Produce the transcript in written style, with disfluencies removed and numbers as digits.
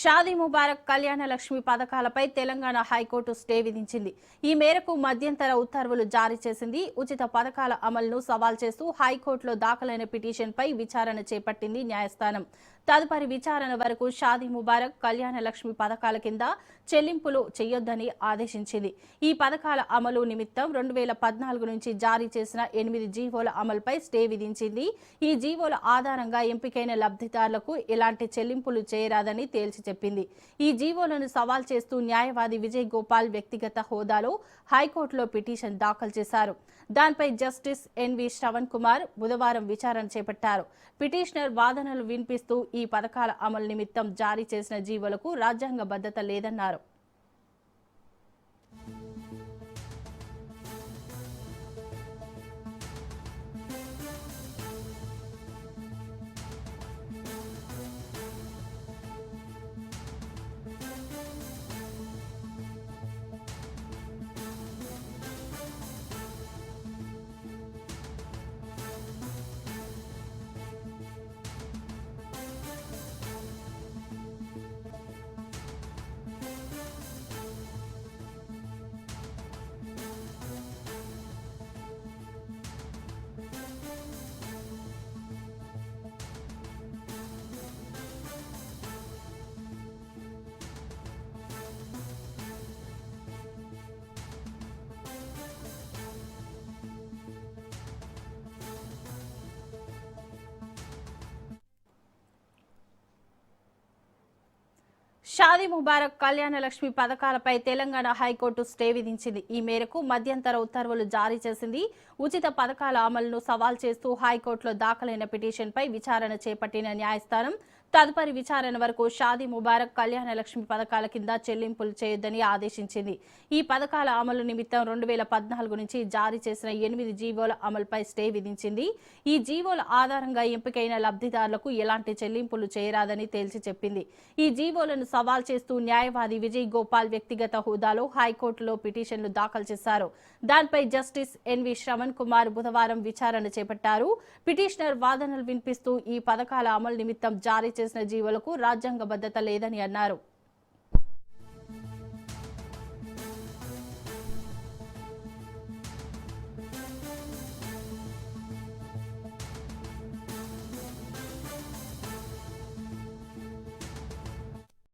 షాదీ ముబారక్ కళ్యాణ లక్ష్మి పథకాలపై Telangana high court stay విధించింది. ఈ మేరకు మధ్యంతర ఉత్తర్వులు జారీ చేసింది. ఉచిత పథకాల అమలును సవాల్ చేస్తూ హైకోర్టులో దాఖలైన పిటిషన్పై విచారణ చేపట్టింది న్యాయస్థానం. తదుపరి విచారణ వరకు షాదీ ముబారక్ కళ్యాణ లక్ష్మి పథకాల కింద చెల్లింపులు చేయొద్దని ఆదేశించింది. ఈ పథకాల అమలు నిమిత్తం 2014 నుంచి జారీ చేసిన 8 జీవోల అమలుపై స్టే విధించింది. ఈ జీవోల ఆధారంగా ఎంపికైన లబ్ధిదారులకు ఎలాంటి చెల్లింపులు చేయరాదని తేల్చి చెప్పింది. ఈ జీవోలను సవాల్ చేస్తూ న్యాయవాది విజయ్ గోపాల్ వ్యక్తిగత హోదాలో హైకోర్టులో పిటిషన్ దాఖలు చేశారు. దానిపై జస్టిస్ ఎన్వి శ్రవణ్ కుమార్ బుధవారం విచారణ చేపట్టారు. పిటిషనర్ వాదనలు వినిపిస్తూ ఈ పథకాల అమలు నిమిత్తం జారీ చేసిన జీవోలకు రాజ్యాంగబద్ధత లేదన్నారు. షాదీ ముబారక్ కళ్యాణ లక్ష్మి పథకాలపై తెలంగాణ హైకోర్టు స్టే విధించింది. ఈ మేరకు మధ్యంతర ఉత్తర్వులు జారీ చేసింది. ఉచిత పథకాల అమలును సవాల్ చేస్తూ హైకోర్టులో దాఖలైన పిటిషన్పై విచారణ చేపట్టిన న్యాయస్థానం తదుపరి విచారణ వరకు షాదీ ముబారక్ కళ్యాణ లక్ష్మి పథకాల కింద చెల్లింపులు చేయొద్దని ఆదేశించింది. ఈ పథకాల అమలు నిమిత్తం 2014 నుంచి జారీ చేసిన 8 జీవోల అమలుపై స్టే విధించింది. ఈ జీవోల ఆధారంగా ఎంపికైన లబ్ధిదారులకు ఎలాంటి చెల్లింపులు చేయరాదని తేల్చి చెప్పింది. ఈ జీవోలను సవాల్ చేస్తూ న్యాయవాది విజయ్ గోపాల్ వ్యక్తిగత హోదాలో హైకోర్టులో పిటిషన్లు దాఖలు చేశారు. దానిపై జస్టిస్ ఎన్వి శ్రవణ్ కుమార్ బుధవారం విచారణ చేపట్టారు. పిటిషనర్ వాదనలు వినిపిస్తూ ఈ పథకాల అమలు నిమిత్తం జారీ చేసిన జీవోలకు రాజ్యాంగబద్ధత లేదని అన్నారు.